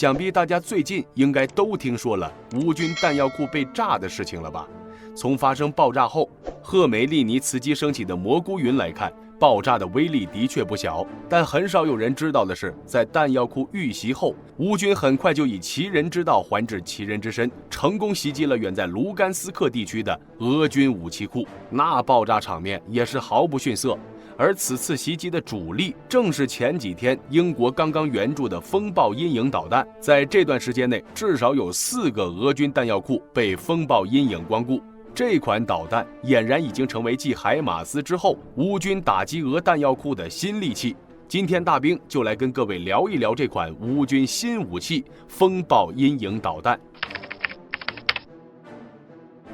想必大家最近应该都听说了乌军弹药库被炸的事情了吧？从发生爆炸后，赫梅利尼茨基升起的蘑菇云来看，爆炸的威力的确不小。但很少有人知道的是，在弹药库遇袭后，乌军很快就以其人之道还治其人之身，成功袭击了远在卢甘斯克地区的俄军武器库。那爆炸场面也是毫不逊色。而此次袭击的主力正是前几天英国刚刚援助的风暴阴影导弹。在这段时间内，至少有4个俄军弹药库被风暴阴影光顾。这款导弹俨然已经成为继海马斯之后乌军打击俄弹药库的新利器。今天大兵就来跟各位聊一聊这款乌军新武器风暴阴影导弹。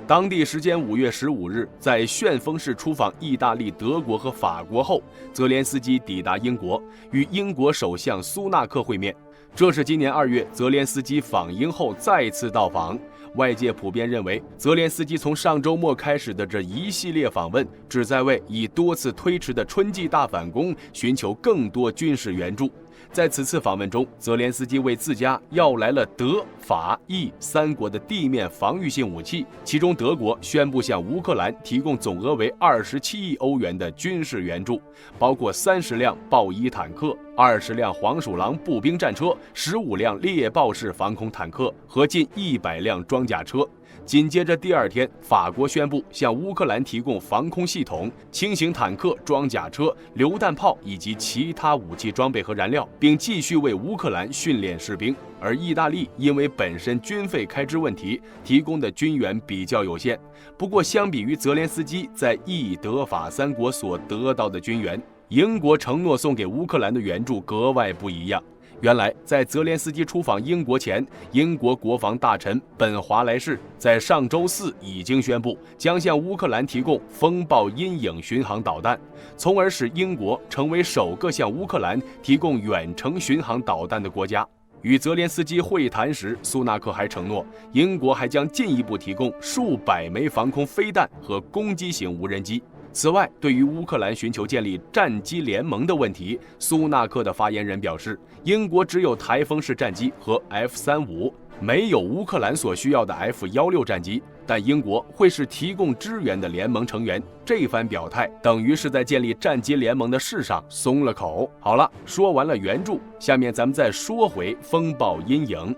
当地时间5月15日，在旋风式出访意大利、德国和法国后，泽连斯基抵达英国，与英国首相苏纳克会面。这是今年2月泽连斯基访英后再次到访。外界普遍认为，泽连斯基从上周末开始的这一系列访问，旨在为已多次推迟的春季大反攻寻求更多军事援助。在此次访问中，泽连斯基为自家要来了德、法、意3国的地面防御性武器，其中德国宣布向乌克兰提供总额为27亿欧元的军事援助，包括30辆豹一坦克、20辆黄鼠狼步兵战车、15辆猎豹式防空坦克和近100辆装甲车。紧接着第2天，法国宣布向乌克兰提供防空系统、轻型坦克、装甲车、榴弹炮以及其他武器装备和燃料，并继续为乌克兰训练士兵。而意大利因为本身军费开支问题，提供的军援比较有限。不过，相比于泽连斯基在意、德、法3国所得到的军援，英国承诺送给乌克兰的援助格外不一样。原来，在泽连斯基出访英国前，英国国防大臣本·华莱士在上周4已经宣布将向乌克兰提供风暴阴影巡航导弹，从而使英国成为首个向乌克兰提供远程巡航导弹的国家。与泽连斯基会谈时，苏纳克还承诺，英国还将进一步提供数百枚防空飞弹和攻击型无人机。此外，对于乌克兰寻求建立战机联盟的问题，苏纳克的发言人表示，英国只有台风式战机和 F-35，没有乌克兰所需要的 F-16战机，但英国会是提供支援的联盟成员。这番表态等于是在建立战机联盟的事上松了口。好了，说完了援助，下面咱们再说回风暴阴影。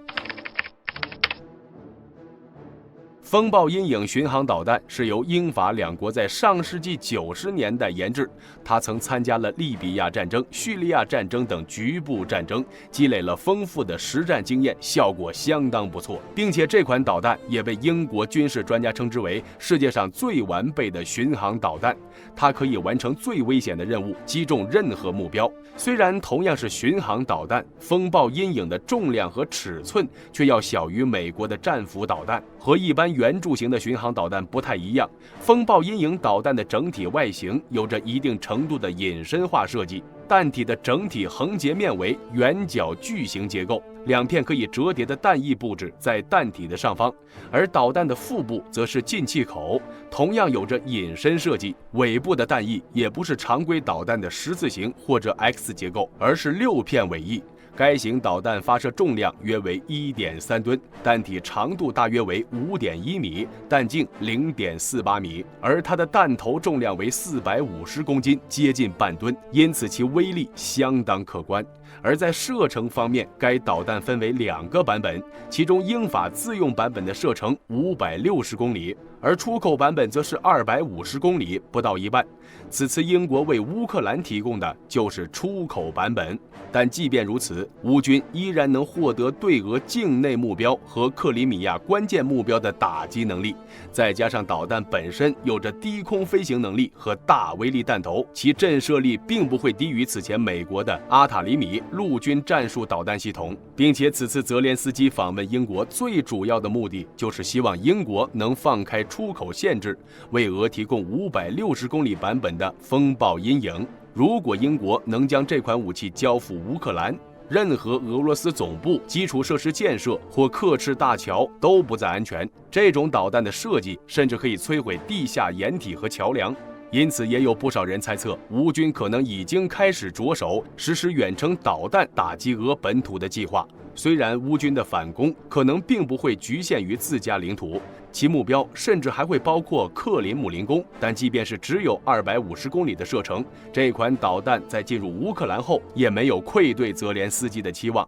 风暴阴影巡航导弹是由英法2国在上世纪90年代研制，它曾参加了利比亚战争、叙利亚战争等局部战争，积累了丰富的实战经验，效果相当不错，并且这款导弹也被英国军事专家称之为世界上最完备的巡航导弹。它可以完成最危险的任务，击中任何目标。虽然同样是巡航导弹，风暴阴影的重量和尺寸却要小于美国的战斧导弹，和一般援助型的巡航导弹不太一样。风暴阴影导弹的整体外形有着一定程度的隐身化设计，弹体的整体横截面为圆角矩形结构，2片可以折叠的弹翼布置在弹体的上方，而导弹的腹部则是进气口，同样有着隐身设计。尾部的弹翼也不是常规导弹的十字形或者 X 结构，而是6片尾翼。该型导弹发射重量约为 1.3 吨，弹体长度大约为 5.1 米，弹径 0.48 米，而它的弹头重量为450公斤，接近半吨，因此其威力相当可观。而在射程方面，该导弹分为2个版本，其中英法自用版本的射程560公里，而出口版本则是250公里，不到一半。此次英国为乌克兰提供的就是出口版本，但即便如此，乌军依然能获得对俄境内目标和克里米亚关键目标的打击能力，再加上导弹本身有着低空飞行能力和大威力弹头，其震慑力并不会低于此前美国的阿塔里米陆军战术导弹系统。并且此次泽连斯基访问英国最主要的目的就是希望英国能放开出口限制，为俄提供560公里版本的风暴阴影。如果英国能将这款武器交付乌克兰，任何俄罗斯总部、基础设施建设或刻赤大桥都不再安全。这种导弹的设计甚至可以摧毁地下掩体和桥梁。因此，也有不少人猜测，乌军可能已经开始着手实施远程导弹打击俄本土的计划。虽然乌军的反攻可能并不会局限于自家领土，其目标甚至还会包括克林姆林宫，但即便是只有250公里的射程，这款导弹在进入乌克兰后也没有愧对泽连斯基的期望。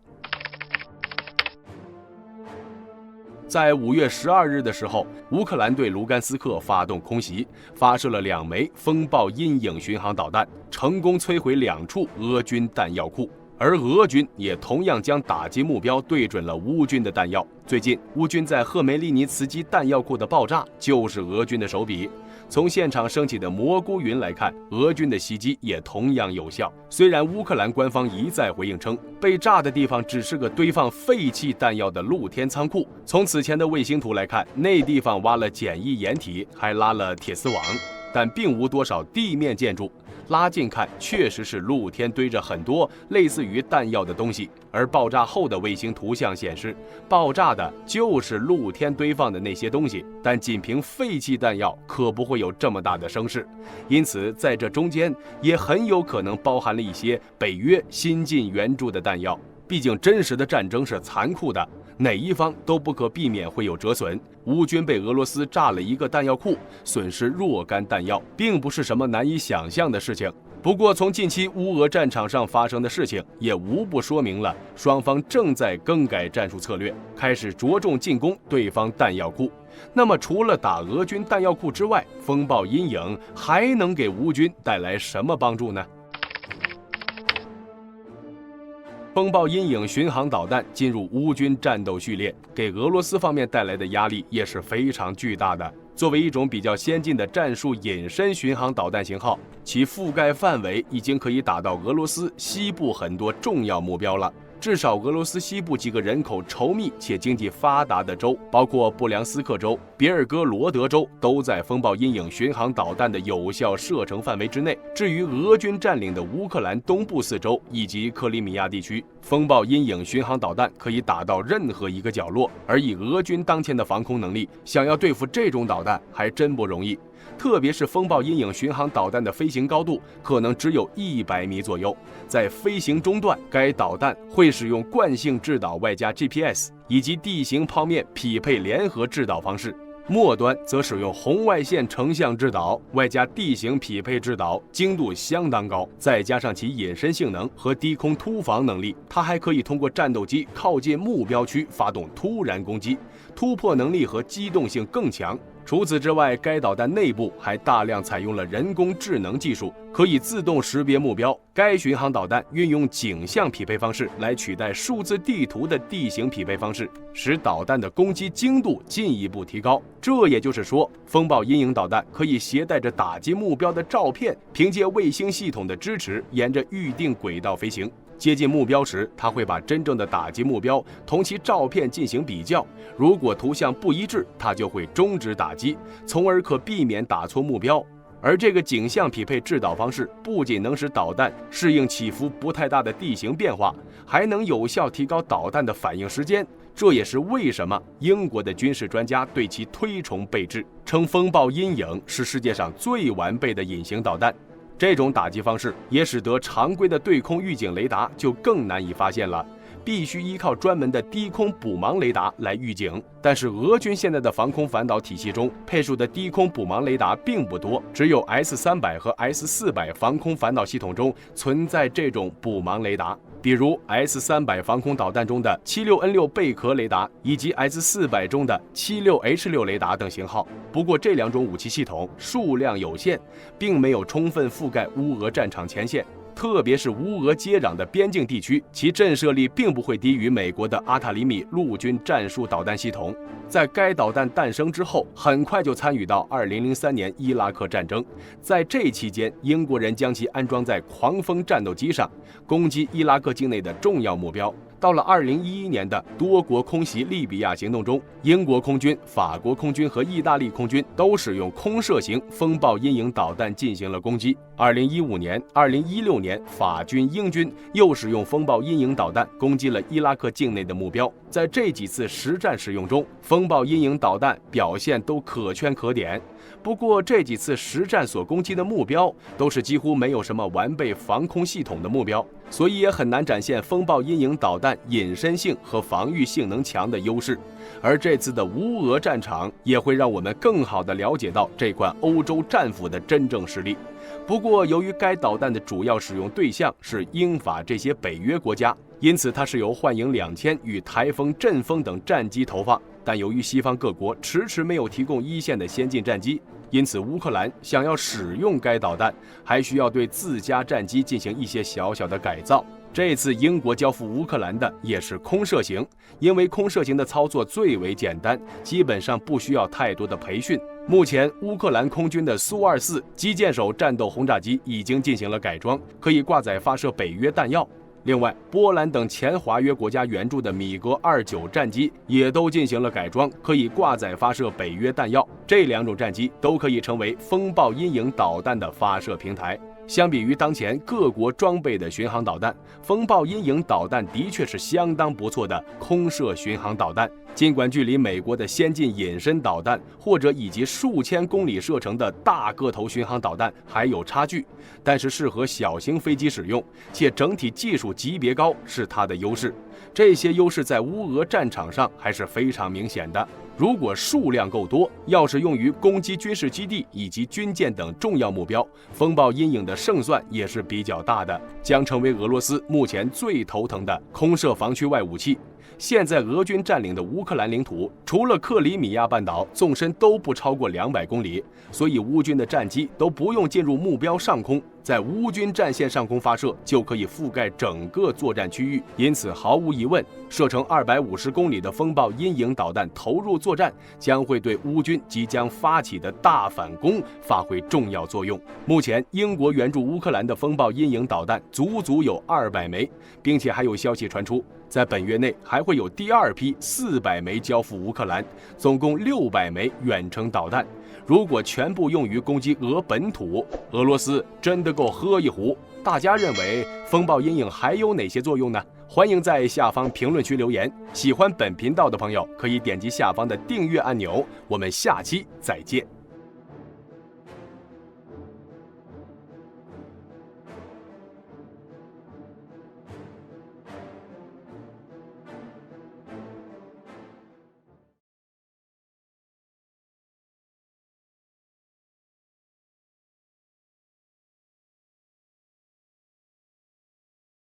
在5月12日的时候，乌克兰对卢甘斯克发动空袭，发射了2枚风暴阴影巡航导弹，成功摧毁2处俄军弹药库。而俄军也同样将打击目标对准了乌军的弹药。最近，乌军在赫梅利尼茨基弹药库的爆炸就是俄军的手笔。从现场升起的蘑菇云来看，俄军的袭击也同样有效。虽然乌克兰官方一再回应称，被炸的地方只是个堆放废弃弹药的露天仓库。从此前的卫星图来看，那地方挖了简易掩体，还拉了铁丝网，但并无多少地面建筑。拉近看，确实是露天堆着很多类似于弹药的东西，而爆炸后的卫星图像显示，爆炸的就是露天堆放的那些东西，但仅凭废弃弹药可不会有这么大的声势，因此在这中间也很有可能包含了一些北约新进援助的弹药。毕竟真实的战争是残酷的，哪一方都不可避免会有折损。乌军被俄罗斯炸了一个弹药库，损失若干弹药，并不是什么难以想象的事情。不过从近期乌俄战场上发生的事情，也无不说明了双方正在更改战术策略，开始着重进攻对方弹药库。那么除了打俄军弹药库之外，风暴阴影还能给乌军带来什么帮助呢？风暴阴影巡航导弹进入乌军战斗序列，给俄罗斯方面带来的压力也是非常巨大的。作为一种比较先进的战术隐身巡航导弹型号，其覆盖范围已经可以打到俄罗斯西部很多重要目标了。至少俄罗斯西部几个人口稠密且经济发达的州，包括布良斯克州、别尔哥罗德州，都在风暴阴影巡航导弹的有效射程范围之内。至于俄军占领的乌克兰东部4州以及克里米亚地区，风暴阴影巡航导弹可以打到任何一个角落，而以俄军当前的防空能力，想要对付这种导弹还真不容易。特别是风暴阴影巡航导弹的飞行高度可能只有100米左右，在飞行中段，该导弹会使用惯性制导外加 GPS 以及地形剖面匹配联合制导方式，末端则使用红外线成像制导外加地形匹配制导，精度相当高，再加上其隐身性能和低空突防能力，它还可以通过战斗机靠近目标区发动突然攻击，突破能力和机动性更强。除此之外，该导弹内部还大量采用了人工智能技术，可以自动识别目标。该巡航导弹运用景象匹配方式来取代数字地图的地形匹配方式，使导弹的攻击精度进一步提高。这也就是说，风暴阴影导弹可以携带着打击目标的照片，凭借卫星系统的支持，沿着预定轨道飞行。接近目标时，它会把真正的打击目标同其照片进行比较，如果图像不一致，它就会终止打击，从而可避免打错目标。而这个景象匹配制导方式不仅能使导弹适应起伏不太大的地形变化，还能有效提高导弹的反应时间。这也是为什么英国的军事专家对其推崇备至，称风暴阴影是世界上最完备的隐形导弹。这种打击方式也使得常规的对空预警雷达就更难以发现了，必须依靠专门的低空补盲雷达来预警。但是俄军现在的防空反导体系中配属的低空补盲雷达并不多，只有 S300 和 S400 防空反导系统中存在这种补盲雷达，比如 S300 防空导弹中的 76N6 贝壳雷达以及 S400 中的 76H6 雷达等型号。不过这2种武器系统数量有限，并没有充分覆盖乌俄战场前线，特别是乌俄接壤的边境地区，其震慑力并不会低于美国的阿塔里米陆军战术导弹系统。在该导弹诞生之后，很快就参与到2003年伊拉克战争。在这期间，英国人将其安装在狂风战斗机上，攻击伊拉克境内的重要目标。到了2011年的多国空袭利比亚行动中，英国空军、法国空军和意大利空军都使用空射型风暴阴影导弹进行了攻击。2015年、2016年，法军、英军又使用风暴阴影导弹攻击了伊拉克境内的目标。在这几次实战使用中，风暴阴影导弹表现都可圈可点。不过这几次实战所攻击的目标都是几乎没有什么完备防空系统的目标，所以也很难展现风暴阴影导弹隐身性和防御性能强的优势。而这次的乌俄战场也会让我们更好地了解到这款欧洲战斧的真正实力。不过由于该导弹的主要使用对象是英法这些北约国家，因此它是由幻影2000与台风、阵风等战机投放，但由于西方各国迟迟没有提供一线的先进战机，因此乌克兰想要使用该导弹，还需要对自家战机进行一些小小的改造。这次英国交付乌克兰的也是空射型，因为空射型的操作最为简单，基本上不需要太多的培训。目前乌克兰空军的苏24击剑手战斗轰炸机已经进行了改装，可以挂载发射北约弹药。另外，波兰等前华约国家援助的米格29战机也都进行了改装，可以挂载发射北约弹药。这2种战机都可以成为风暴阴影导弹的发射平台。相比于当前各国装备的巡航导弹，风暴阴影导弹的确是相当不错的空射巡航导弹。尽管距离美国的先进隐身导弹或者以及数千公里射程的大个头巡航导弹还有差距，但是适合小型飞机使用，且整体技术级别高是它的优势。这些优势在乌俄战场上还是非常明显的。如果数量够多，要是用于攻击军事基地以及军舰等重要目标，风暴阴影的胜算也是比较大的，将成为俄罗斯目前最头疼的空射防区外武器。现在俄军占领的乌克兰领土，除了克里米亚半岛，纵深都不超过200公里，所以乌军的战机都不用进入目标上空，在乌军战线上空发射就可以覆盖整个作战区域。因此毫无疑问，射程250公里的风暴阴影导弹投入作战，将会对乌军即将发起的大反攻发挥重要作用。目前英国援助乌克兰的风暴阴影导弹足足有200枚，并且还有消息传出，在本月内还会有第2批400枚交付乌克兰，总共600枚远程导弹。如果全部用于攻击俄本土，俄罗斯真的够喝一壶。大家认为风暴阴影还有哪些作用呢？欢迎在下方评论区留言。喜欢本频道的朋友可以点击下方的订阅按钮。我们下期再见。